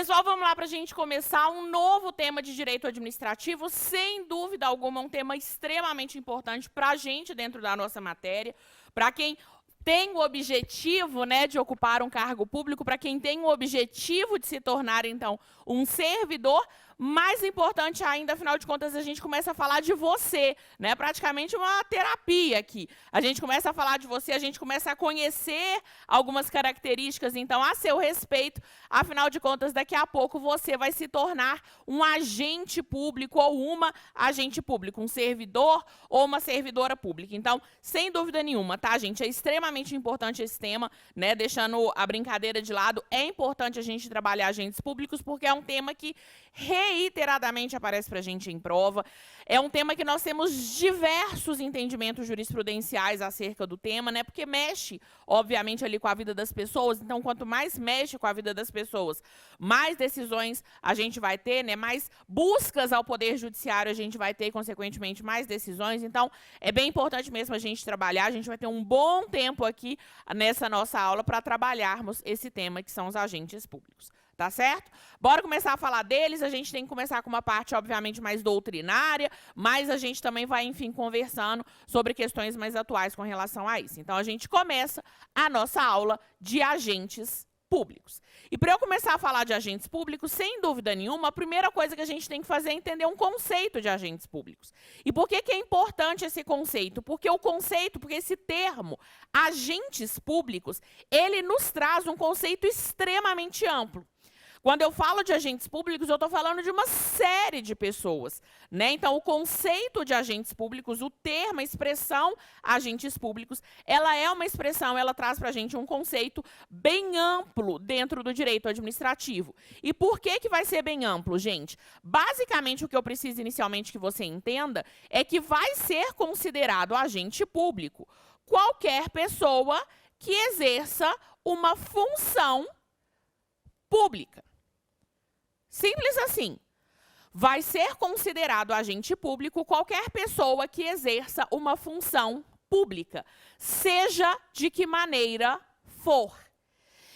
Pessoal, vamos lá para a gente começar um novo tema de direito administrativo, sem dúvida alguma, um tema extremamente importante para a gente dentro da nossa matéria, para quem tem o objetivo, né, de ocupar um cargo público, para quem tem o objetivo de se tornar, então, um servidor. Mais importante ainda, afinal de contas, a gente começa a falar de você, né? Praticamente uma terapia aqui. A gente começa a falar de você, a gente começa a conhecer algumas características, então, a seu respeito. Afinal de contas, daqui a pouco você vai se tornar um agente público ou uma agente público, um servidor ou uma servidora pública. Então, sem dúvida nenhuma, tá, gente? É extremamente importante esse tema, né? Deixando a brincadeira de lado, é importante a gente trabalhar agentes públicos, porque é um tema que reiteradamente aparece para a gente em prova. É um tema que nós temos diversos entendimentos jurisprudenciais acerca do tema, né? Porque mexe, obviamente, ali com a vida das pessoas. Então, quanto mais mexe com a vida das pessoas, mais decisões a gente vai ter, né? Mais buscas ao Poder Judiciário a gente vai ter, e, consequentemente, mais decisões. Então, é bem importante mesmo a gente trabalhar. A gente vai ter um bom tempo aqui nessa nossa aula para trabalharmos esse tema, que são os agentes públicos. Tá certo? Bora começar a falar deles. A gente tem que começar com uma parte, obviamente, mais doutrinária, mas a gente também vai, enfim, conversando sobre questões mais atuais com relação a isso. Então, a gente começa a nossa aula de agentes públicos. E para eu começar a falar de agentes públicos, sem dúvida nenhuma, a primeira coisa que a gente tem que fazer é entender um conceito de agentes públicos. E por que é importante esse conceito? Porque esse termo, agentes públicos, ele nos traz um conceito extremamente amplo. Quando eu falo de agentes públicos, eu estou falando de uma série de pessoas, né? Então, o conceito de agentes públicos, o termo, a expressão agentes públicos, ela é uma expressão, ela traz para a gente um conceito bem amplo dentro do direito administrativo. E por que vai ser bem amplo, gente? Basicamente, o que eu preciso inicialmente que você entenda é que vai ser considerado agente público qualquer pessoa que exerça uma função pública. Simples assim. Vai ser considerado agente público qualquer pessoa que exerça uma função pública, seja de que maneira for.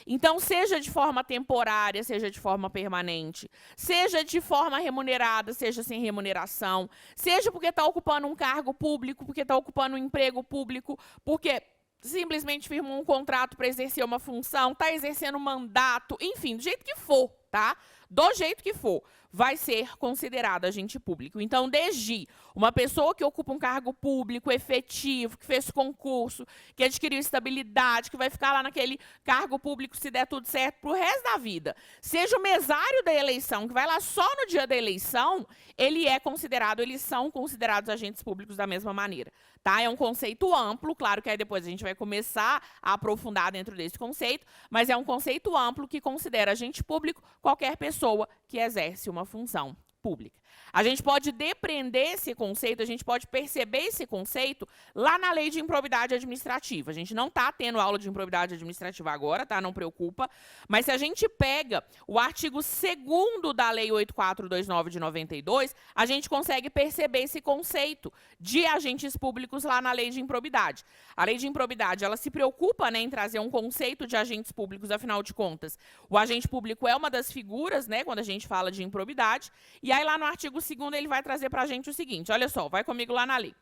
Então, seja de forma temporária, seja de forma permanente, seja de forma remunerada, seja sem remuneração, seja porque está ocupando um cargo público, porque está ocupando um emprego público, porque simplesmente firmou um contrato para exercer uma função, está exercendo um mandato, enfim, do jeito que for, tá? Do jeito que for, vai ser considerado agente público. Então, desde uma pessoa que ocupa um cargo público efetivo, que fez concurso, que adquiriu estabilidade, que vai ficar lá naquele cargo público se der tudo certo para o resto da vida, seja o mesário da eleição, que vai lá só no dia da eleição, eles são considerados agentes públicos da mesma maneira. Tá? É um conceito amplo, claro que aí depois a gente vai começar a aprofundar dentro desse conceito, mas é um conceito amplo que considera agente público qualquer pessoa que exerce uma função pública. A gente pode depreender esse conceito, a gente pode perceber esse conceito lá na lei de improbidade administrativa. A gente não está tendo aula de improbidade administrativa agora, tá? Não preocupa. Mas se a gente pega o artigo 2º da lei 8429 de 92, a gente consegue perceber esse conceito de agentes públicos lá na lei de improbidade. A lei de improbidade, ela se preocupa, né, em trazer um conceito de agentes públicos, afinal de contas. O agente público é uma das figuras, né, quando a gente fala de improbidade. E aí lá no artigo 2º ele vai trazer para a gente o seguinte, olha só, vai comigo lá na lei.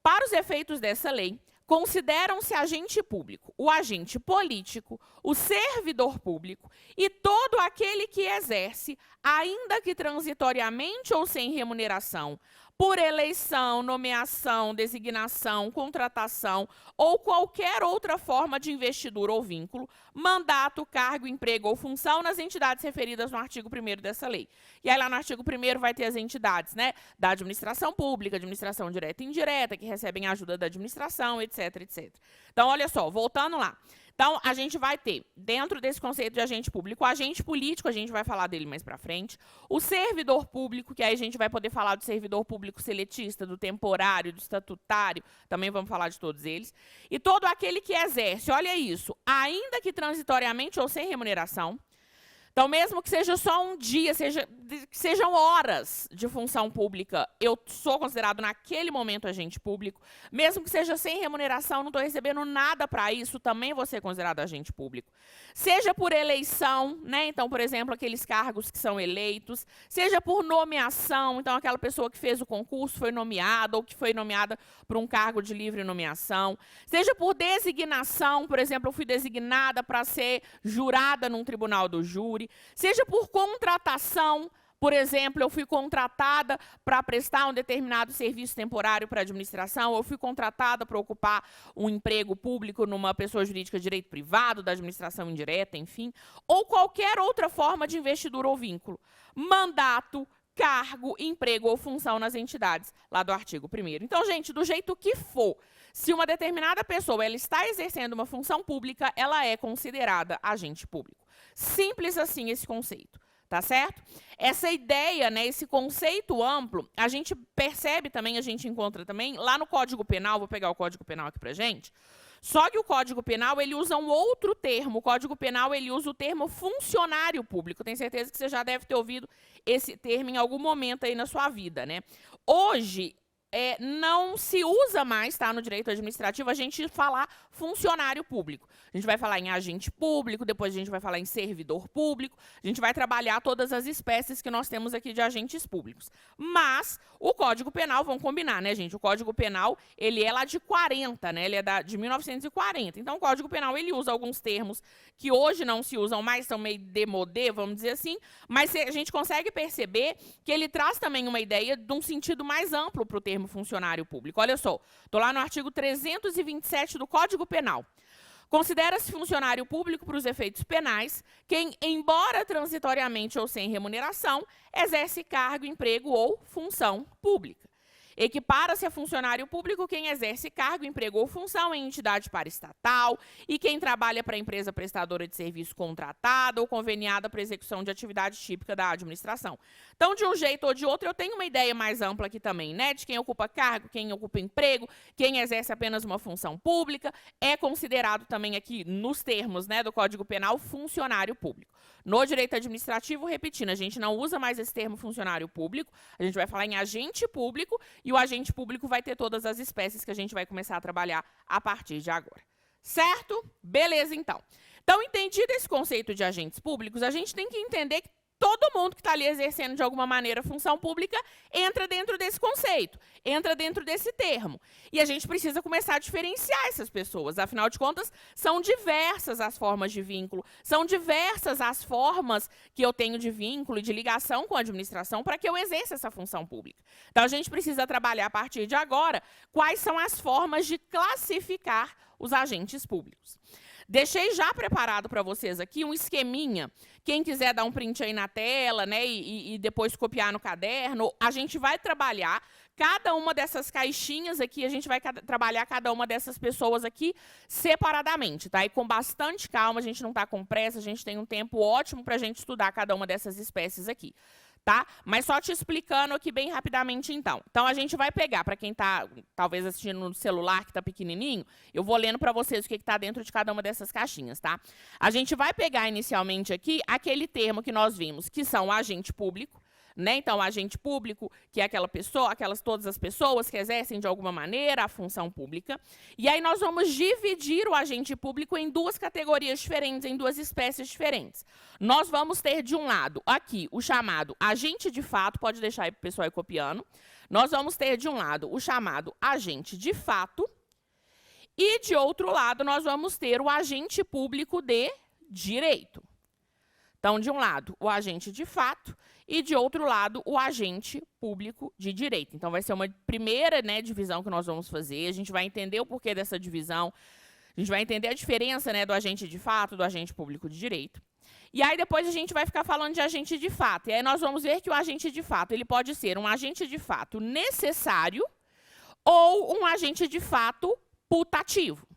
Para os efeitos dessa lei, consideram-se agente público o agente político, o servidor público e todo aquele que exerce, ainda que transitoriamente ou sem remuneração, por eleição, nomeação, designação, contratação ou qualquer outra forma de investidura ou vínculo, mandato, cargo, emprego ou função nas entidades referidas no artigo 1º dessa lei. E aí lá no artigo 1º vai ter as entidades, né, da administração pública, administração direta e indireta, que recebem ajuda da administração, etc, etc. Então, olha só, voltando lá. Então, a gente vai ter, dentro desse conceito de agente público, o agente político, a gente vai falar dele mais para frente, o servidor público, que aí a gente vai poder falar do servidor público seletista, do temporário, do estatutário, também vamos falar de todos eles, e todo aquele que exerce, olha isso, ainda que transitoriamente ou sem remuneração. Então, mesmo que seja só um dia, seja que sejam horas de função pública, eu sou considerado naquele momento agente público. Mesmo que seja sem remuneração, não estou recebendo nada para isso, também vou ser considerado agente público. Seja por eleição, né? Então, por exemplo, aqueles cargos que são eleitos. Seja por nomeação, então aquela pessoa que fez o concurso foi nomeada ou que foi nomeada por um cargo de livre nomeação. Seja por designação, por exemplo, eu fui designada para ser jurada num tribunal do júri. Seja por contratação, por exemplo, eu fui contratada para prestar um determinado serviço temporário para a administração, eu fui contratada para ocupar um emprego público numa pessoa jurídica de direito privado, da administração indireta, enfim, ou qualquer outra forma de investidura ou vínculo. Mandato, cargo, emprego ou função nas entidades, lá do artigo 1º. Então, gente, do jeito que for, se uma determinada pessoa ela está exercendo uma função pública, ela é considerada agente público. Simples assim esse conceito, tá certo? Essa ideia, né, esse conceito amplo, a gente percebe também, a gente encontra também lá no Código Penal, vou pegar o Código Penal aqui pra gente, só que o Código Penal, ele usa um outro termo, o Código Penal, ele usa o termo funcionário público, tenho certeza que você já deve ter ouvido esse termo em algum momento aí na sua vida, né? Hoje, não se usa mais, tá, no direito administrativo, a gente falar funcionário público. A gente vai falar em agente público, depois a gente vai falar em servidor público, a gente vai trabalhar todas as espécies que nós temos aqui de agentes públicos. Mas o Código Penal, vamos combinar, né, gente? O Código Penal, ele é lá de 40, né? Ele é de 1940. Então, o Código Penal, ele usa alguns termos que hoje não se usam mais, estão meio demodê, vamos dizer assim, mas a gente consegue perceber que ele traz também uma ideia de um sentido mais amplo para o termo funcionário público. Olha só, estou lá no artigo 327 do Código Penal. Considera-se funcionário público para os efeitos penais quem, embora transitoriamente ou sem remuneração, exerce cargo, emprego ou função pública. Equipara-se a funcionário público quem exerce cargo, emprego ou função em entidade paraestatal e quem trabalha para a empresa prestadora de serviço contratada ou conveniada para execução de atividade típica da administração. Então, de um jeito ou de outro, eu tenho uma ideia mais ampla aqui também, né? De quem ocupa cargo, quem ocupa emprego, quem exerce apenas uma função pública, é considerado também aqui, nos termos, né, do Código Penal, funcionário público. No direito administrativo, repetindo, a gente não usa mais esse termo funcionário público, a gente vai falar em agente público, e o agente público vai ter todas as espécies que a gente vai começar a trabalhar a partir de agora. Certo? Beleza, então. Então, entendido esse conceito de agentes públicos, a gente tem que entender que todo mundo que está ali exercendo de alguma maneira função pública entra dentro desse conceito, entra dentro desse termo. E a gente precisa começar a diferenciar essas pessoas. Afinal de contas, são diversas as formas de vínculo, são diversas as formas que eu tenho de vínculo e de ligação com a administração para que eu exerça essa função pública. Então, a gente precisa trabalhar a partir de agora quais são as formas de classificar os agentes públicos. Deixei já preparado para vocês aqui um esqueminha. Quem quiser dar um print aí na tela, né, e depois copiar no caderno, a gente vai trabalhar cada uma dessas caixinhas aqui, a gente vai trabalhar cada uma dessas pessoas aqui separadamente, tá? E com bastante calma, a gente não está com pressa, a gente tem um tempo ótimo para a gente estudar cada uma dessas espécies aqui. Tá? Mas só te explicando aqui bem rapidamente, então. Então, a gente vai pegar, para quem está, talvez, assistindo no celular, que está pequenininho, eu vou lendo para vocês o que está dentro de cada uma dessas caixinhas, tá? A gente vai pegar, inicialmente, aqui, aquele termo que nós vimos, que são o agente público, né? Então, o agente público, que é aquela pessoa, todas as pessoas que exercem, de alguma maneira, a função pública. E aí, nós vamos dividir o agente público em duas categorias diferentes, em duas espécies diferentes. Nós vamos ter, de um lado, aqui, o chamado agente de fato, pode deixar aí para o pessoal ir copiando. Nós vamos ter, de um lado, o chamado agente de fato. E, de outro lado, nós vamos ter o agente público de direito. Então, de um lado, o agente de fato e, de outro lado, o agente público de direito. Então, vai ser uma primeira, né, divisão que nós vamos fazer. A gente vai entender o porquê dessa divisão. A gente vai entender a diferença, né, do agente de fato e do agente público de direito. E aí, depois, a gente vai ficar falando de agente de fato. E aí, nós vamos ver que o agente de fato ele pode ser um agente de fato necessário ou um agente de fato putativo.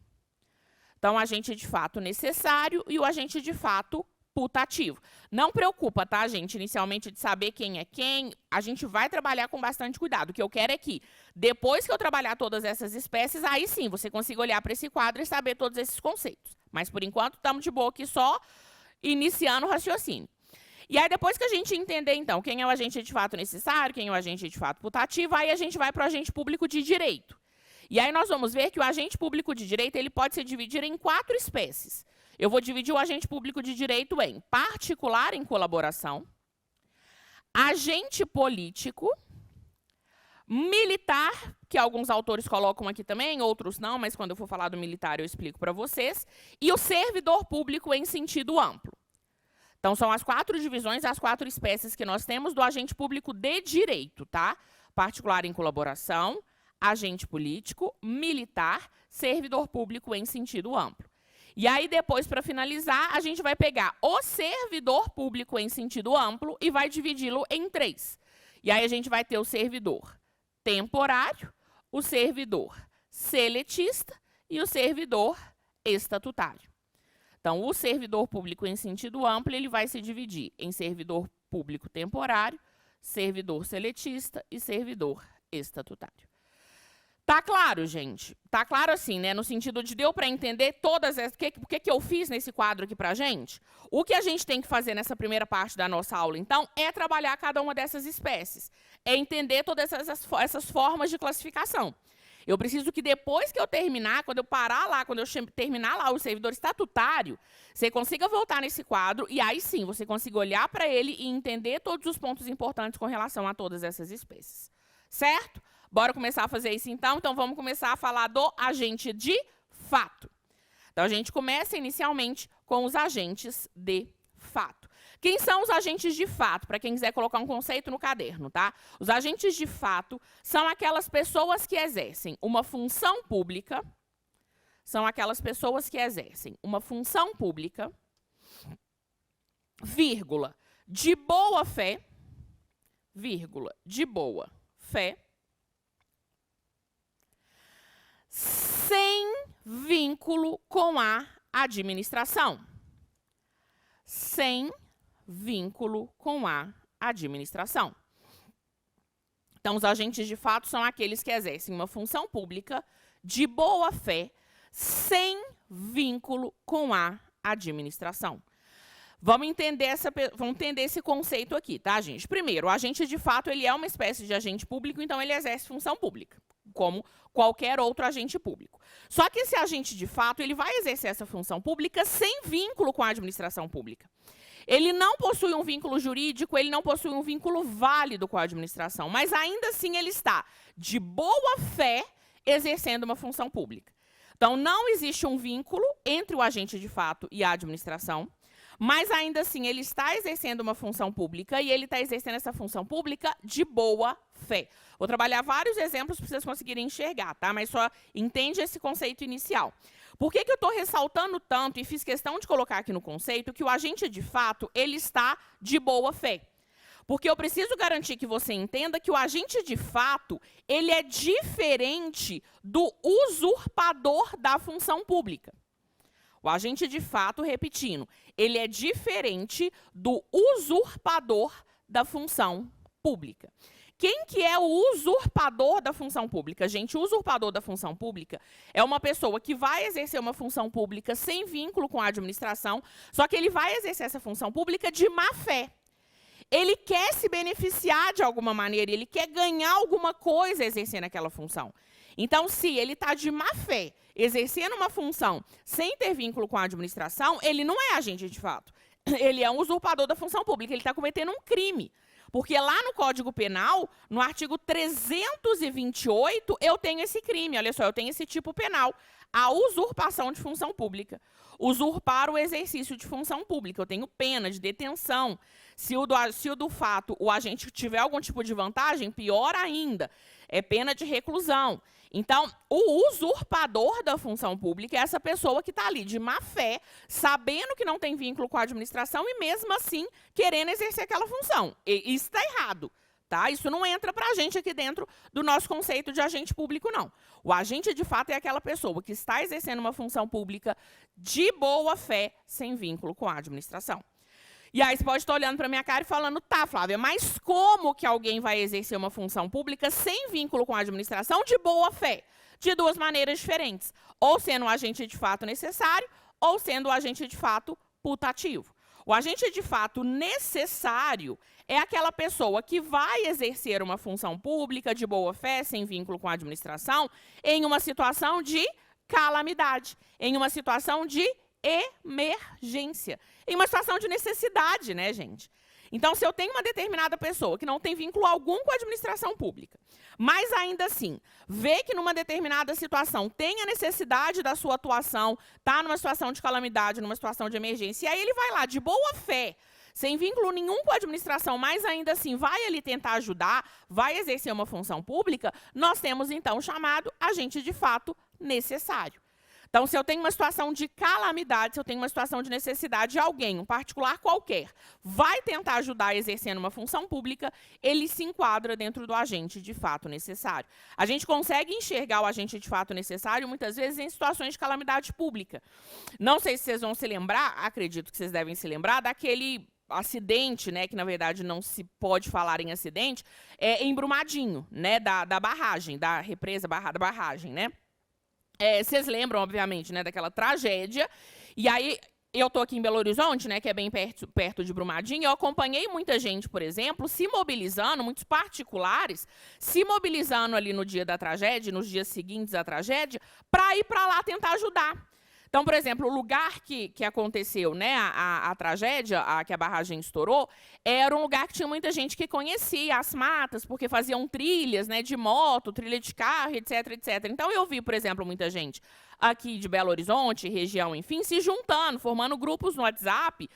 Então, o agente de fato necessário e o agente de fato putativo. Não preocupa, tá, gente, inicialmente de saber quem é quem, a gente vai trabalhar com bastante cuidado. O que eu quero é que, depois que eu trabalhar todas essas espécies, aí sim, você consiga olhar para esse quadro e saber todos esses conceitos. Mas, por enquanto, estamos de boa aqui só iniciando o raciocínio. E aí, depois que a gente entender, então, quem é o agente de fato necessário, quem é o agente de fato putativo, aí a gente vai para o agente público de direito. E aí nós vamos ver que o agente público de direito ele pode se dividir em 4 espécies. Eu vou dividir o agente público de direito em particular em colaboração, agente político, militar, que alguns autores colocam aqui também, outros não, mas quando eu for falar do militar eu explico para vocês, e o servidor público em sentido amplo. Então, são as 4 divisões, as 4 espécies que nós temos do agente público de direito, tá? Particular em colaboração, agente político, militar, servidor público em sentido amplo. E aí, depois, para finalizar, a gente vai pegar o servidor público em sentido amplo e vai dividi-lo em 3. E aí, a gente vai ter o servidor temporário, o servidor seletista e o servidor estatutário. Então, o servidor público em sentido amplo, ele vai se dividir em servidor público temporário, servidor seletista e servidor estatutário. Tá claro, gente? Tá claro assim, né? No sentido de deu para entender todas as... O que eu fiz nesse quadro aqui pra gente? O que a gente tem que fazer nessa primeira parte da nossa aula, então, é trabalhar cada uma dessas espécies. É entender todas essas formas de classificação. Eu preciso que depois que eu terminar, quando eu parar lá, quando eu terminar lá o servidor estatutário, você consiga voltar nesse quadro e aí sim, você consiga olhar para ele e entender todos os pontos importantes com relação a todas essas espécies. Certo? Bora começar a fazer isso então? Então, vamos começar a falar do agente de fato. Então, a gente começa inicialmente com os agentes de fato. Quem são os agentes de fato? Para quem quiser colocar um conceito no caderno, tá? Os agentes de fato são aquelas pessoas que exercem uma função pública, vírgula, de boa fé, sem vínculo com a administração. Sem vínculo com a administração. Então, os agentes de fato são aqueles que exercem uma função pública de boa fé, sem vínculo com a administração. Vamos entender esse conceito aqui, tá, gente? Primeiro, o agente de fato ele é uma espécie de agente público, então ele exerce função pública, como qualquer outro agente público. Só que esse agente de fato ele vai exercer essa função pública sem vínculo com a administração pública. Ele não possui um vínculo jurídico, ele não possui um vínculo válido com a administração, mas ainda assim ele está de boa fé exercendo uma função pública. Então, não existe um vínculo entre o agente de fato e a administração, mas ainda assim ele está exercendo uma função pública e ele está exercendo essa função pública de boa fé. Vou trabalhar vários exemplos para vocês conseguirem enxergar, tá? Mas só entende esse conceito inicial. Por que eu estou ressaltando tanto e fiz questão de colocar aqui no conceito que o agente de fato ele está de boa fé? Porque eu preciso garantir que você entenda que o agente de fato ele é diferente do usurpador da função pública. O agente de fato, repetindo, ele é diferente do usurpador da função pública. Quem que é o usurpador da função pública? Gente, o usurpador da função pública é uma pessoa que vai exercer uma função pública sem vínculo com a administração, só que ele vai exercer essa função pública de má fé. Ele quer se beneficiar de alguma maneira, ele quer ganhar alguma coisa exercendo aquela função. Então, se ele está de má fé, exercendo uma função sem ter vínculo com a administração, ele não é agente de fato. Ele é um usurpador da função pública, ele está cometendo um crime. Porque lá no Código Penal, no artigo 328, eu tenho esse crime, olha só, eu tenho esse tipo penal, a usurpação de função pública. Usurpar o exercício de função pública, eu tenho pena de detenção. Se o do fato o agente tiver algum tipo de vantagem, pior ainda, é pena de reclusão. Então, o usurpador da função pública é essa pessoa que está ali de má fé, sabendo que não tem vínculo com a administração e mesmo assim querendo exercer aquela função. E isso está errado, tá? Isso não entra para a gente aqui dentro do nosso conceito de agente público, não. O agente, de fato, é aquela pessoa que está exercendo uma função pública de boa fé, sem vínculo com a administração. E aí você pode estar olhando para minha cara e falando, tá, Flávia, mas como que alguém vai exercer uma função pública sem vínculo com a administração de boa fé? De duas maneiras diferentes, ou sendo um agente de fato necessário, ou sendo um agente de fato putativo. O agente de fato necessário é aquela pessoa que vai exercer uma função pública de boa-fé, sem vínculo com a administração, em uma situação de calamidade, em uma situação de emergência, em uma situação de necessidade, né, gente? Então, se eu tenho uma determinada pessoa que não tem vínculo algum com a administração pública, mas ainda assim, vê que numa determinada situação tem a necessidade da sua atuação, está numa situação de calamidade, numa situação de emergência, e aí ele vai lá de boa fé, sem vínculo nenhum com a administração, mas ainda assim vai ali tentar ajudar, vai exercer uma função pública, nós temos então o chamado agente de fato necessário. Então, se eu tenho uma situação de calamidade, se eu tenho uma situação de necessidade de alguém, um particular qualquer, vai tentar ajudar exercendo uma função pública, ele se enquadra dentro do agente de fato necessário. A gente consegue enxergar o agente de fato necessário, muitas vezes, em situações de calamidade pública. Não sei se vocês vão se lembrar, acredito que vocês devem se lembrar, daquele acidente, né, que na verdade não se pode falar em acidente, em Brumadinho, né, da barragem, da represa da barragem, né? Vocês lembram, obviamente, né, daquela tragédia. E aí, eu estou aqui em Belo Horizonte, né, que é bem perto de Brumadinho, eu acompanhei muita gente, por exemplo, se mobilizando, muitos particulares, se mobilizando ali no dia da tragédia, nos dias seguintes à tragédia, para ir para lá tentar ajudar. Então, por exemplo, o lugar que aconteceu, né, a tragédia, que a barragem estourou, era um lugar que tinha muita gente que conhecia as matas, porque faziam trilhas, né, de moto, trilha de carro, etc, etc. Então, eu vi, por exemplo, muita gente aqui de Belo Horizonte, região, enfim, se juntando, formando grupos no WhatsApp,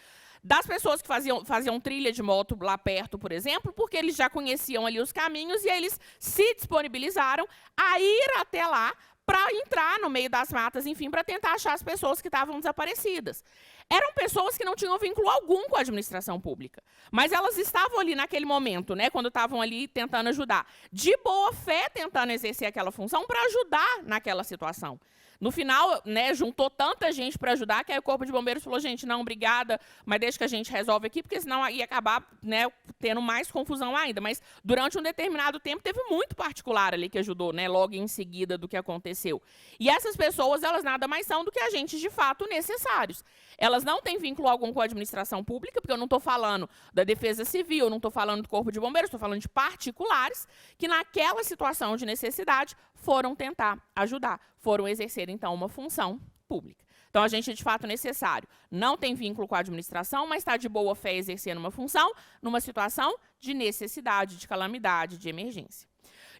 das pessoas que faziam trilha de moto lá perto, por exemplo, porque eles já conheciam ali os caminhos e aí eles se disponibilizaram a ir até lá para entrar no meio das matas, enfim, para tentar achar as pessoas que estavam desaparecidas. Eram pessoas que não tinham vínculo algum com a administração pública, mas elas estavam ali naquele momento, né, quando estavam ali tentando ajudar, de boa fé tentando exercer aquela função para ajudar naquela situação. No final, né, juntou tanta gente para ajudar que aí o Corpo de Bombeiros falou, gente, não, obrigada, mas deixa que a gente resolve aqui, porque senão ia acabar, né, tendo mais confusão ainda. Mas durante um determinado tempo teve muito particular ali que ajudou, né, logo em seguida do que aconteceu. E essas pessoas, elas nada mais são do que agentes de fato necessários. Elas não têm vínculo algum com a administração pública, porque eu não estou falando da Defesa Civil, eu não estou falando do Corpo de Bombeiros, estou falando de particulares que naquela situação de necessidade foram tentar ajudar, foram exercer, então, uma função pública. Então, agente de fato necessário não tem vínculo com a administração, mas está de boa fé exercendo uma função numa situação de necessidade, de calamidade, de emergência.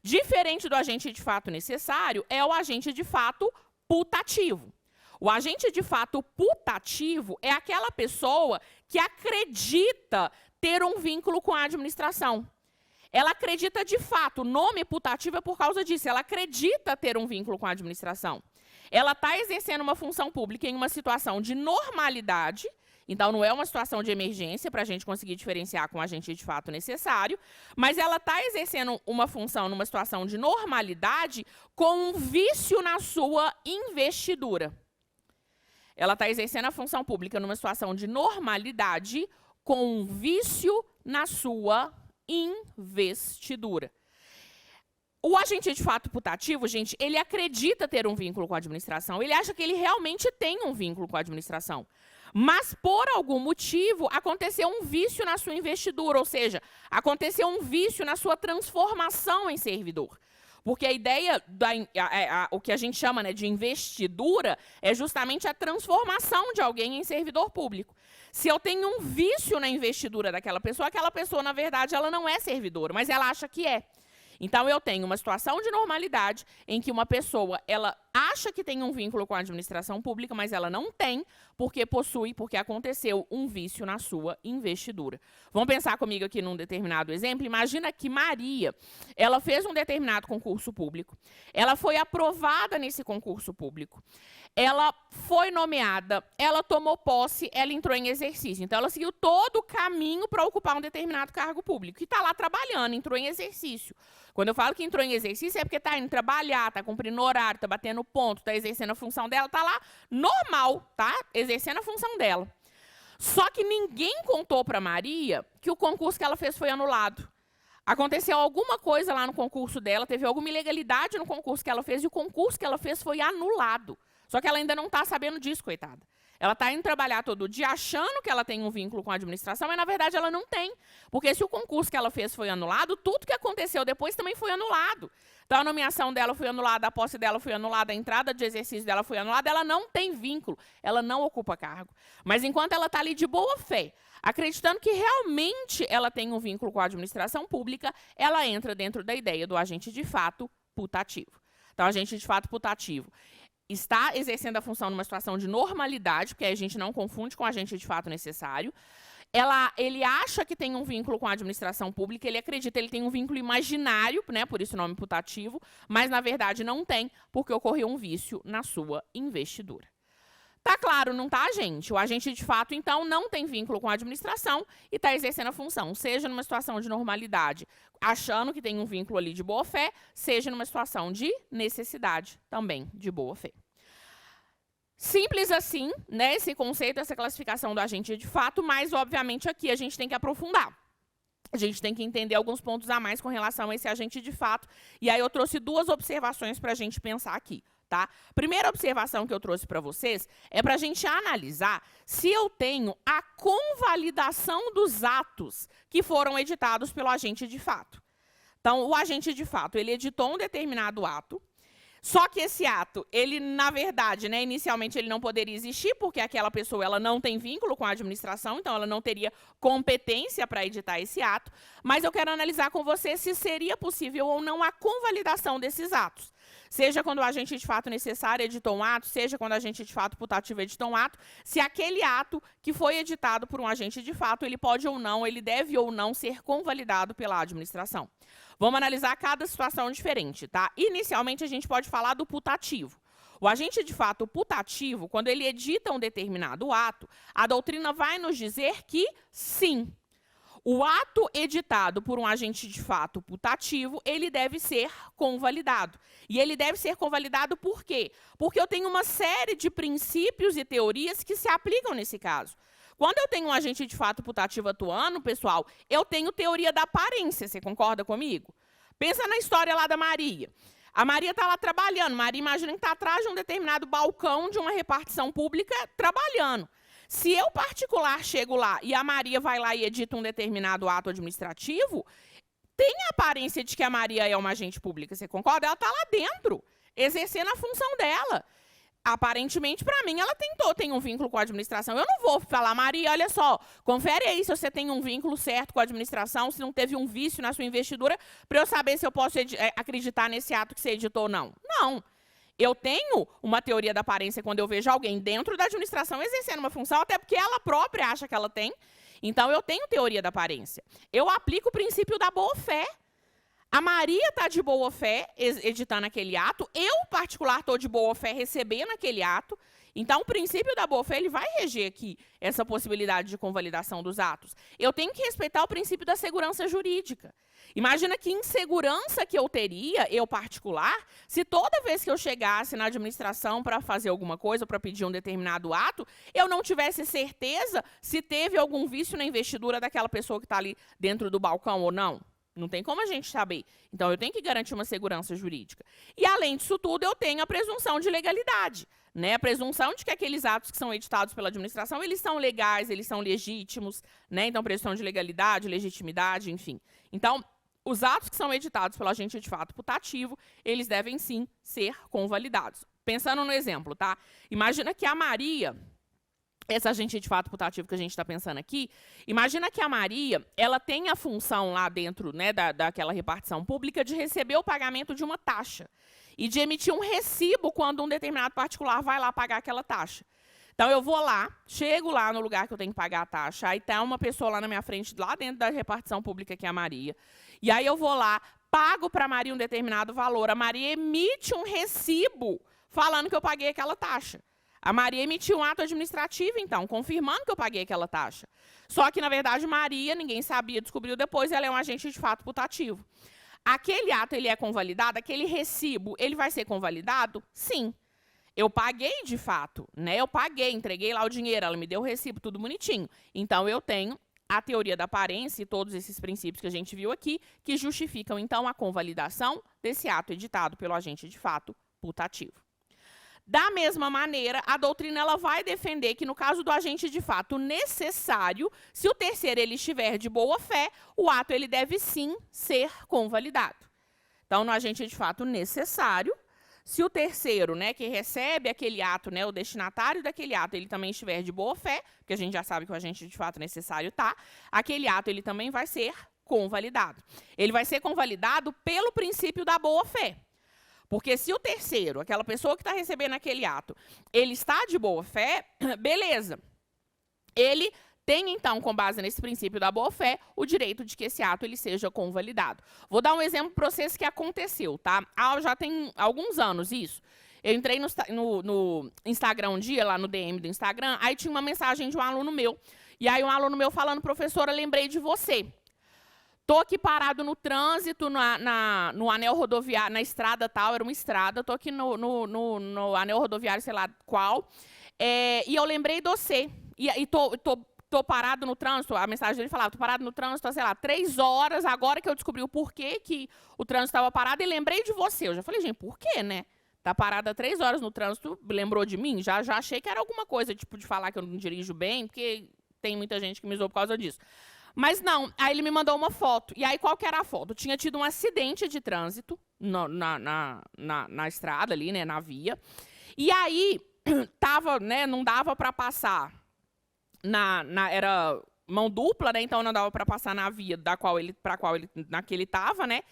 Diferente do agente de fato necessário é o agente de fato putativo. O agente de fato putativo é aquela pessoa que acredita ter um vínculo com a administração. Ela acredita de fato, o nome putativo é por causa disso, ela acredita ter um vínculo com a administração. Ela está exercendo uma função pública em uma situação de normalidade, então não é uma situação de emergência para a gente conseguir diferenciar com o agente de fato necessário, mas ela está exercendo uma função numa situação de normalidade com um vício na sua investidura. Ela está exercendo a função pública numa situação de normalidade com um vício na sua investidura. O agente de fato putativo, gente, ele acredita ter um vínculo com a administração, ele acha que ele realmente tem um vínculo com a administração. Mas, por algum motivo, aconteceu um vício na sua investidura, ou seja, aconteceu um vício na sua transformação em servidor. Porque a ideia, o que a gente chama, né, de investidura, é justamente a transformação de alguém em servidor público. Se eu tenho um vício na investidura daquela pessoa, aquela pessoa, na verdade, ela não é servidora, mas ela acha que é. Então, eu tenho uma situação de normalidade em que uma pessoa, ela acha que tem um vínculo com a administração pública, mas ela não tem, porque aconteceu um vício na sua investidura. Vamos pensar comigo aqui num determinado exemplo. Imagina que Maria, ela fez um determinado concurso público, ela foi aprovada nesse concurso público, ela foi nomeada, ela tomou posse, ela entrou em exercício. Então, ela seguiu todo o caminho para ocupar um determinado cargo público. E está lá trabalhando, entrou em exercício. Quando eu falo que entrou em exercício, é porque está indo trabalhar, está cumprindo horário, está batendo ponto, está exercendo a função dela, está lá normal, tá? Exercendo a função dela. Só que ninguém contou para Maria que o concurso que ela fez foi anulado. Aconteceu alguma coisa lá no concurso dela, teve alguma ilegalidade no concurso que ela fez e o concurso que ela fez foi anulado. Só que ela ainda não está sabendo disso, coitada. Ela está indo trabalhar todo dia achando que ela tem um vínculo com a administração, mas na verdade ela não tem. Porque se o concurso que ela fez foi anulado, tudo que aconteceu depois também foi anulado. Então a nomeação dela foi anulada, a posse dela foi anulada, a entrada de exercício dela foi anulada, ela não tem vínculo, ela não ocupa cargo. Mas enquanto ela está ali de boa fé, acreditando que realmente ela tem um vínculo com a administração pública, ela entra dentro da ideia do agente de fato putativo. Então, agente de fato putativo está exercendo a função numa situação de normalidade, porque a gente não confunde com agente de fato necessário. Ele acha que tem um vínculo com a administração pública, ele acredita, ele tem um vínculo imaginário, né, por isso o nome putativo, mas na verdade não tem, porque ocorreu um vício na sua investidura. Tá claro, não tá, gente? O agente de fato, então, não tem vínculo com a administração e está exercendo a função, seja numa situação de normalidade, achando que tem um vínculo ali de boa-fé, seja numa situação de necessidade, também de boa-fé. Simples assim, né, esse conceito, essa classificação do agente de fato, mas, obviamente, aqui a gente tem que aprofundar. A gente tem que entender alguns pontos a mais com relação a esse agente de fato. E aí eu trouxe duas observações para a gente pensar aqui. Tá? Primeira observação que eu trouxe para vocês é para a gente analisar se eu tenho a convalidação dos atos que foram editados pelo agente de fato. Então, o agente de fato, ele editou um determinado ato, só que esse ato, ele, na verdade, né, inicialmente ele não poderia existir, porque aquela pessoa ela não tem vínculo com a administração, então ela não teria competência para editar esse ato, mas eu quero analisar com você se seria possível ou não a convalidação desses atos. Seja quando o agente de fato necessário editou um ato, seja quando o agente de fato putativo editou um ato, se aquele ato que foi editado por um agente de fato, ele pode ou não, ele deve ou não ser convalidado pela administração. Vamos analisar cada situação diferente, tá? Inicialmente, a gente pode falar do putativo. O agente de fato putativo, quando ele edita um determinado ato, a doutrina vai nos dizer que sim, o ato editado por um agente de fato putativo, ele deve ser convalidado. E ele deve ser convalidado por quê? Porque eu tenho uma série de princípios e teorias que se aplicam nesse caso. Quando eu tenho um agente de fato putativo atuando, pessoal, eu tenho teoria da aparência, você concorda comigo? Pensa na história lá da Maria. A Maria está lá trabalhando. Maria, imagina que está atrás de um determinado balcão de uma repartição pública trabalhando. Se eu, particular, chego lá e a Maria vai lá e edita um determinado ato administrativo, tem a aparência de que a Maria é uma agente pública, você concorda? Ela está lá dentro, exercendo a função dela. Aparentemente, para mim, ela tem um vínculo com a administração. Eu não vou falar, Maria, olha só, confere aí se você tem um vínculo certo com a administração, se não teve um vício na sua investidura, para eu saber se eu posso acreditar nesse ato que você editou ou não. Não. Eu tenho uma teoria da aparência quando eu vejo alguém dentro da administração exercendo uma função, até porque ela própria acha que ela tem. Então, eu tenho teoria da aparência. Eu aplico o princípio da boa-fé. A Maria está de boa-fé editando aquele ato. Eu, particular, estou de boa-fé recebendo aquele ato. Então, o princípio da boa-fé ele vai reger aqui essa possibilidade de convalidação dos atos. Eu tenho que respeitar o princípio da segurança jurídica. Imagina que insegurança que eu teria, eu particular, se toda vez que eu chegasse na administração para fazer alguma coisa, para pedir um determinado ato, eu não tivesse certeza se teve algum vício na investidura daquela pessoa que está ali dentro do balcão ou não. Não tem como a gente saber. Então, eu tenho que garantir uma segurança jurídica. E, além disso tudo, eu tenho a presunção de legalidade. Né? A presunção de que aqueles atos que são editados pela administração, eles são legais, eles são legítimos. Né? Então, presunção de legalidade, legitimidade, enfim. Então, os atos que são editados pelo agente de fato putativo, eles devem, sim, ser convalidados. Pensando no exemplo, tá? Imagina que a Maria... Essa agente de fato putativo que a gente está pensando aqui, imagina que a Maria, ela tem a função lá dentro, né, daquela repartição pública de receber o pagamento de uma taxa e de emitir um recibo quando um determinado particular vai lá pagar aquela taxa. Então, eu vou lá, chego lá no lugar que eu tenho que pagar a taxa, aí tá uma pessoa lá na minha frente, lá dentro da repartição pública, que é a Maria, e aí eu vou lá, pago para a Maria um determinado valor, a Maria emite um recibo falando que eu paguei aquela taxa. A Maria emitiu um ato administrativo, então, confirmando que eu paguei aquela taxa. Só que, na verdade, Maria, ninguém sabia, descobriu depois, ela é um agente de fato putativo. Aquele ato, ele é convalidado? Aquele recibo, ele vai ser convalidado? Sim. Eu paguei de fato, né? Eu paguei, entreguei lá o dinheiro, ela me deu o recibo, tudo bonitinho. Então, eu tenho a teoria da aparência e todos esses princípios que a gente viu aqui, que justificam, então, a convalidação desse ato editado pelo agente de fato putativo. Da mesma maneira, a doutrina ela vai defender que no caso do agente de fato necessário, se o terceiro ele estiver de boa fé, o ato ele deve sim ser convalidado. Então, no agente de fato necessário, se o terceiro, né, que recebe aquele ato, né, o destinatário daquele ato, ele também estiver de boa fé, porque a gente já sabe que o agente de fato necessário está, aquele ato ele também vai ser convalidado. Ele vai ser convalidado pelo princípio da boa fé. Porque se o terceiro, aquela pessoa que está recebendo aquele ato, ele está de boa fé, beleza. Ele tem, então, com base nesse princípio da boa fé, o direito de que esse ato ele seja convalidado. Vou dar um exemplo para vocês que aconteceu, tá? Já tem alguns anos isso. Eu entrei no Instagram um dia, lá no DM do Instagram, aí tinha uma mensagem de um aluno meu. E aí um aluno meu falando, professora, lembrei de você. Tô aqui parado no trânsito, no anel rodoviário, na estrada tal, era uma estrada, tô aqui no anel rodoviário, sei lá qual, e eu lembrei de você. E tô parado no trânsito, a mensagem dele falava, tô parado no trânsito há, sei lá, 3 horas, agora que eu descobri o porquê que o trânsito estava parado, e lembrei de você. Eu já falei, gente, por quê, né? Tá parado há 3 horas no trânsito, lembrou de mim? Já achei que era alguma coisa, tipo, de falar que eu não dirijo bem, porque tem muita gente que me zoou por causa disso. Mas não, aí ele me mandou uma foto. E aí, qual que era a foto? Tinha tido um acidente de trânsito na estrada ali, né, na via. E aí, tava, né, não dava para passar, era mão dupla, né, então não dava para passar na via na que ele estava, né.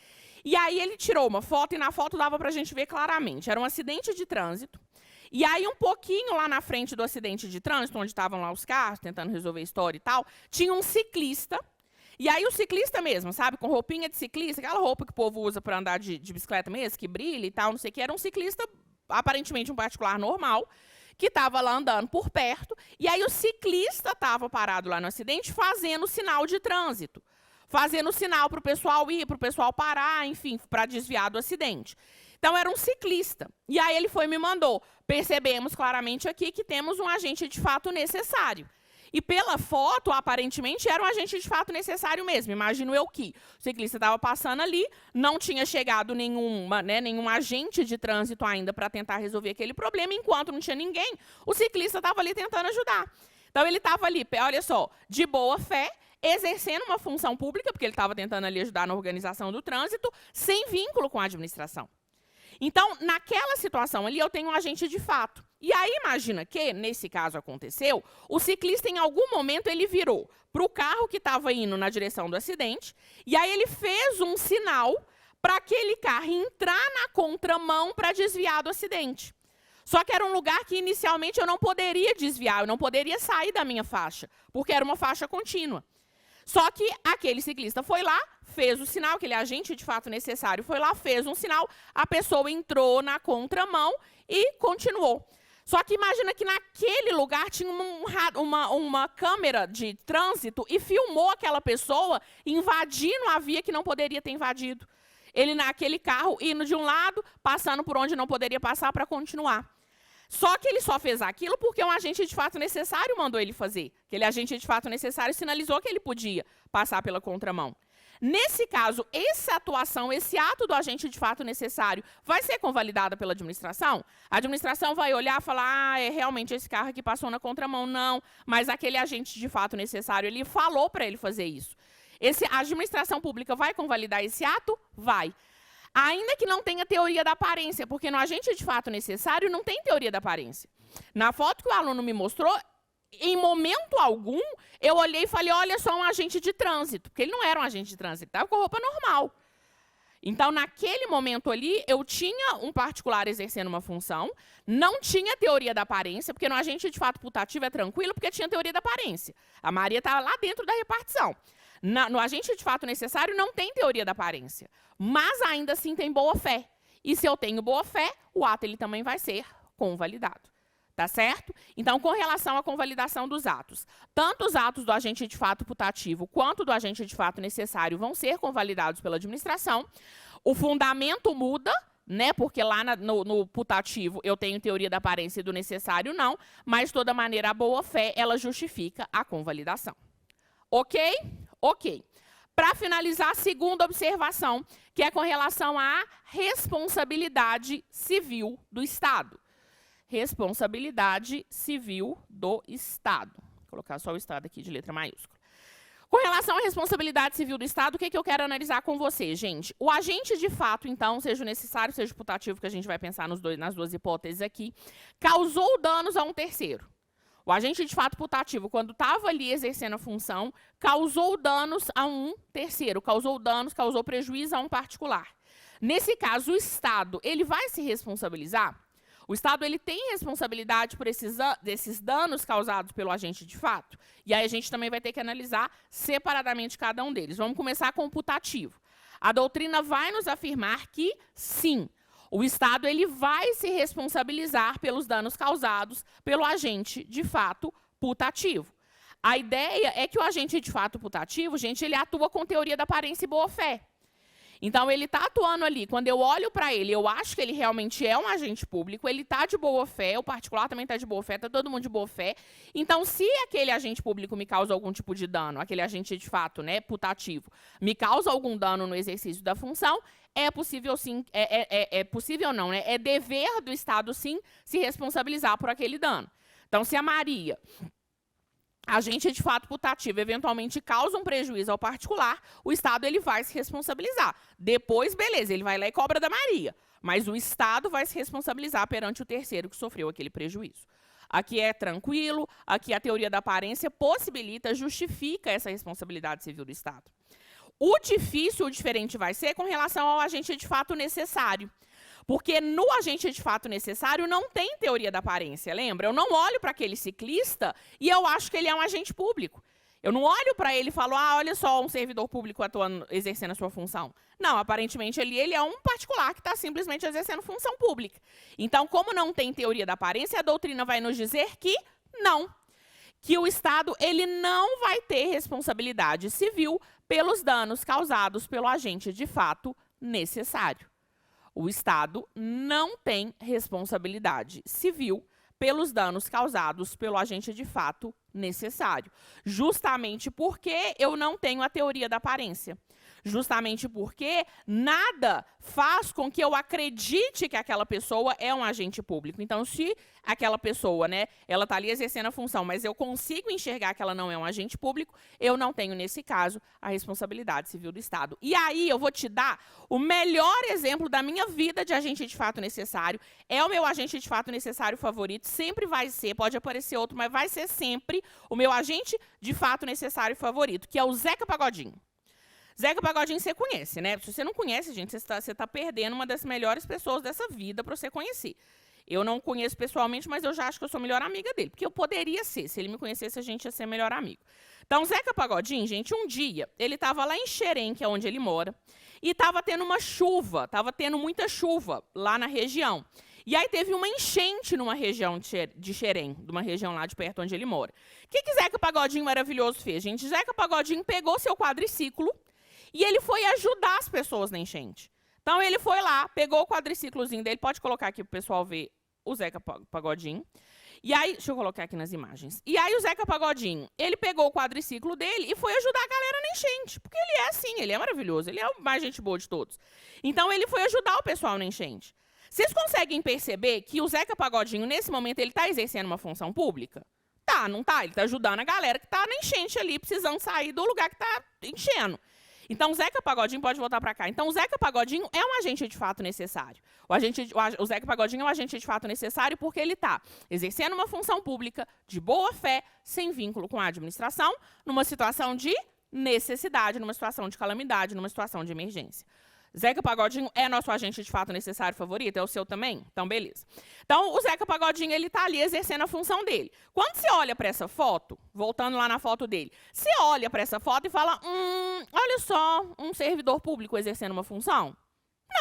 E aí ele tirou uma foto e na foto dava para a gente ver claramente. Era um acidente de trânsito. E aí, um pouquinho lá na frente do acidente de trânsito, onde estavam lá os carros, tentando resolver a história e tal, tinha um ciclista. E aí, o ciclista mesmo, sabe, com roupinha de ciclista, aquela roupa que o povo usa para andar de bicicleta mesmo, que brilha e tal, não sei o que, era um ciclista, aparentemente um particular normal, que estava lá andando por perto. E aí, o ciclista estava parado lá no acidente, fazendo sinal de trânsito. Fazendo sinal para o pessoal ir, para o pessoal parar, enfim, para desviar do acidente. Então, era um ciclista. E aí, ele foi e me mandou. Percebemos claramente aqui que temos um agente de fato necessário. E pela foto, aparentemente, era um agente de fato necessário mesmo. Imagino eu que o ciclista estava passando ali, não tinha chegado nenhum agente de trânsito ainda para tentar resolver aquele problema, enquanto não tinha ninguém, o ciclista estava ali tentando ajudar. Então, ele estava ali, olha só, de boa fé, exercendo uma função pública, porque ele estava tentando ali ajudar na organização do trânsito, sem vínculo com a administração. Então, naquela situação ali, eu tenho um agente de fato. E aí, imagina que, nesse caso aconteceu, o ciclista, em algum momento, ele virou para o carro que estava indo na direção do acidente, e aí ele fez um sinal para aquele carro entrar na contramão para desviar do acidente. Só que era um lugar que, inicialmente, eu não poderia desviar, eu não poderia sair da minha faixa, porque era uma faixa contínua. Só que aquele ciclista foi lá, fez o sinal, aquele agente de fato necessário foi lá, fez um sinal, a pessoa entrou na contramão e continuou. Só que imagina que naquele lugar tinha uma câmera de trânsito e filmou aquela pessoa invadindo a via que não poderia ter invadido. Ele naquele carro indo de um lado, passando por onde não poderia passar para continuar. Só que ele só fez aquilo porque um agente de fato necessário mandou ele fazer. Aquele agente de fato necessário sinalizou que ele podia passar pela contramão. Nesse caso, essa atuação, esse ato do agente de fato necessário vai ser convalidada pela administração? A administração vai olhar e falar, é realmente esse carro aqui passou na contramão. Não, mas aquele agente de fato necessário, ele falou para ele fazer isso. A administração pública vai convalidar esse ato? Vai. Ainda que não tenha teoria da aparência, porque no agente de fato necessário não tem teoria da aparência. Na foto que o aluno me mostrou, em momento algum, eu olhei e falei, olha só um agente de trânsito, porque ele não era um agente de trânsito, ele estava com roupa normal. Então, naquele momento ali, eu tinha um particular exercendo uma função, não tinha teoria da aparência, porque no agente de fato putativo é tranquilo, porque tinha teoria da aparência. A Maria estava lá dentro da repartição. No agente de fato necessário não tem teoria da aparência, mas ainda assim tem boa fé. E se eu tenho boa fé, o ato ele também vai ser convalidado. Tá certo? Então, com relação à convalidação dos atos, tanto os atos do agente de fato putativo quanto do agente de fato necessário vão ser convalidados pela administração. O fundamento muda, né? Porque lá no putativo eu tenho teoria da aparência e do necessário não, mas de toda maneira a boa fé ela justifica a convalidação. Ok? Ok. Para finalizar, a segunda observação, que é com relação à responsabilidade civil do Estado. responsabilidade civil do Estado. Vou colocar só o Estado aqui de letra maiúscula. Com relação à responsabilidade civil do Estado, o que eu quero analisar com você, gente? O agente de fato, então, seja o necessário, seja o putativo, que a gente vai pensar nas duas hipóteses aqui, causou danos a um terceiro. O agente de fato putativo, quando estava ali exercendo a função, causou danos a um terceiro, causou prejuízo a um particular. Nesse caso, o Estado, ele vai se responsabilizar? O Estado, ele tem responsabilidade por desses danos causados pelo agente de fato? E aí a gente também vai ter que analisar separadamente cada um deles. Vamos começar com o putativo. A doutrina vai nos afirmar que, sim, o Estado, ele vai se responsabilizar pelos danos causados pelo agente de fato putativo. A ideia é que o agente de fato putativo, gente, ele atua com teoria da aparência e boa-fé. Então, ele está atuando ali. Quando eu olho para ele, eu acho que ele realmente é um agente público, ele está de boa-fé, o particular também está de boa-fé, está todo mundo de boa-fé. Então, se aquele agente público me causa algum tipo de dano, aquele agente de fato, né, putativo, me causa algum dano no exercício da função, é possível sim, possível não, né? É dever do Estado, sim, se responsabilizar por aquele dano. Então, se a Maria, agente de fato putativo, eventualmente causa um prejuízo ao particular, o Estado, ele vai se responsabilizar. Depois, beleza, ele vai lá e cobra da Maria. Mas o Estado vai se responsabilizar perante o terceiro que sofreu aquele prejuízo. Aqui é tranquilo, aqui a teoria da aparência possibilita, justifica essa responsabilidade civil do Estado. O difícil, o diferente vai ser com relação ao agente de fato necessário. Porque no agente de fato necessário não tem teoria da aparência, lembra? Eu não olho para aquele ciclista e eu acho que ele é um agente público. Eu não olho para ele e falo, olha só, um servidor público atuando, exercendo a sua função. Não, aparentemente ele é um particular que está simplesmente exercendo função pública. Então, como não tem teoria da aparência, a doutrina vai nos dizer que não. Que o Estado, ele não vai ter responsabilidade civil pelos danos causados pelo agente de fato necessário. O Estado não tem responsabilidade civil pelos danos causados pelo agente de fato necessário. Justamente porque eu não tenho a teoria da aparência. Justamente porque nada faz com que eu acredite que aquela pessoa é um agente público. Então, se aquela pessoa, né, ela está ali exercendo a função, mas eu consigo enxergar que ela não é um agente público, eu não tenho, nesse caso, a responsabilidade civil do Estado. E aí, eu vou te dar o melhor exemplo da minha vida de agente de fato necessário. É o meu agente de fato necessário favorito, sempre vai ser, pode aparecer outro, mas vai ser sempre o meu agente de fato necessário favorito, que é o Zeca Pagodinho. Zeca Pagodinho você conhece, né? Se você não conhece, gente, você está perdendo uma das melhores pessoas dessa vida para você conhecer. Eu não conheço pessoalmente, mas eu já acho que eu sou a melhor amiga dele. Porque eu poderia ser. Se ele me conhecesse, a gente ia ser melhor amigo. Então, Zeca Pagodinho, gente, um dia, ele estava lá em Xerém, que é onde ele mora, e estava tendo uma chuva, estava tendo muita chuva lá na região. E aí teve uma enchente numa região de Xerém, de uma região lá de perto onde ele mora. O que Zeca Pagodinho maravilhoso fez, gente? Zeca Pagodinho pegou seu quadriciclo e ele foi ajudar as pessoas na enchente. Então, ele foi lá, pegou o quadriciclozinho dele, pode colocar aqui para o pessoal ver o Zeca Pagodinho. E aí, deixa eu colocar aqui nas imagens. E aí, o Zeca Pagodinho, ele pegou o quadriciclo dele e foi ajudar a galera na enchente. Porque ele é assim, ele é maravilhoso, ele é o mais gente boa de todos. Então, ele foi ajudar o pessoal na enchente. Vocês conseguem perceber que o Zeca Pagodinho, nesse momento, ele está exercendo uma função pública? Tá, não tá? Ele está ajudando a galera que está na enchente ali, precisando sair do lugar que está enchendo. Então, o Zeca Pagodinho, pode voltar para cá. Então, o Zeca Pagodinho é um agente de fato necessário. O Zeca Pagodinho é um agente de fato necessário porque ele está exercendo uma função pública de boa fé, sem vínculo com a administração, numa situação de necessidade, numa situação de calamidade, numa situação de emergência. Zeca Pagodinho é nosso agente de fato necessário favorito? É o seu também? Então, beleza. Então, o Zeca Pagodinho, ele está ali exercendo a função dele. Quando você olha para essa foto, voltando lá na foto dele, você olha para essa foto e fala, olha só, um servidor público exercendo uma função?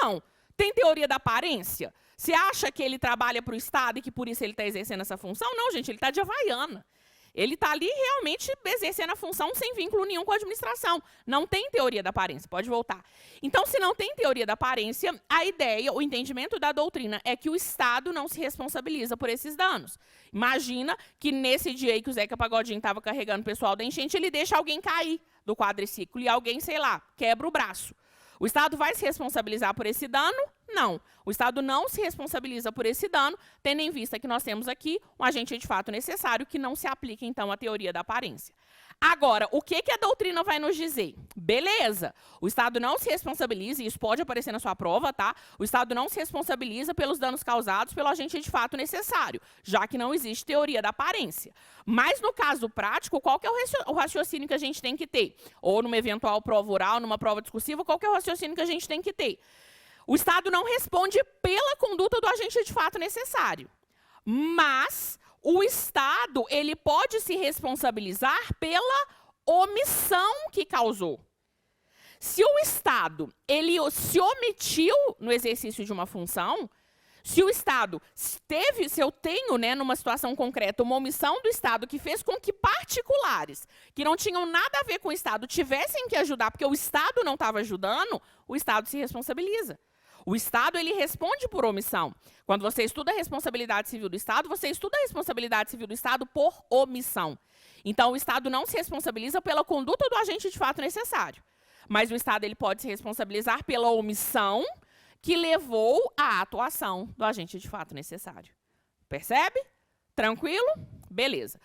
Não. Tem teoria da aparência? Você acha que ele trabalha para o Estado e que por isso ele está exercendo essa função? Não, gente, ele está de Havaiana. Ele está ali realmente exercendo a função sem vínculo nenhum com a administração. Não tem teoria da aparência, pode voltar. Então, se não tem teoria da aparência, a ideia, o entendimento da doutrina é que o Estado não se responsabiliza por esses danos. Imagina que nesse dia aí que o Zeca Pagodinho estava carregando o pessoal da enchente, ele deixa alguém cair do quadriciclo e alguém, sei lá, quebra o braço. O Estado vai se responsabilizar por esse dano? Não. O Estado não se responsabiliza por esse dano, tendo em vista que nós temos aqui um agente de fato necessário que não se aplica, então, à teoria da aparência. Agora, o que a doutrina vai nos dizer? Beleza, o Estado não se responsabiliza, e isso pode aparecer na sua prova, tá? O Estado não se responsabiliza pelos danos causados pelo agente de fato necessário, já que não existe teoria da aparência. Mas, no caso prático, qual que é o raciocínio que a gente tem que ter? Ou numa eventual prova oral, numa prova discursiva, qual que é o raciocínio que a gente tem que ter? O Estado não responde pela conduta do agente de fato necessário, mas o Estado ele pode se responsabilizar pela omissão que causou. Se o Estado ele se omitiu no exercício de uma função, se o Estado teve, se eu tenho, né, numa situação concreta, uma omissão do Estado que fez com que particulares que não tinham nada a ver com o Estado tivessem que ajudar porque o Estado não estava ajudando, o Estado se responsabiliza. O Estado, ele responde por omissão. Quando você estuda a responsabilidade civil do Estado, você estuda a responsabilidade civil do Estado por omissão. Então, o Estado não se responsabiliza pela conduta do agente de fato necessário. Mas o Estado ele pode se responsabilizar pela omissão que levou à atuação do agente de fato necessário. Percebe? Tranquilo? Beleza.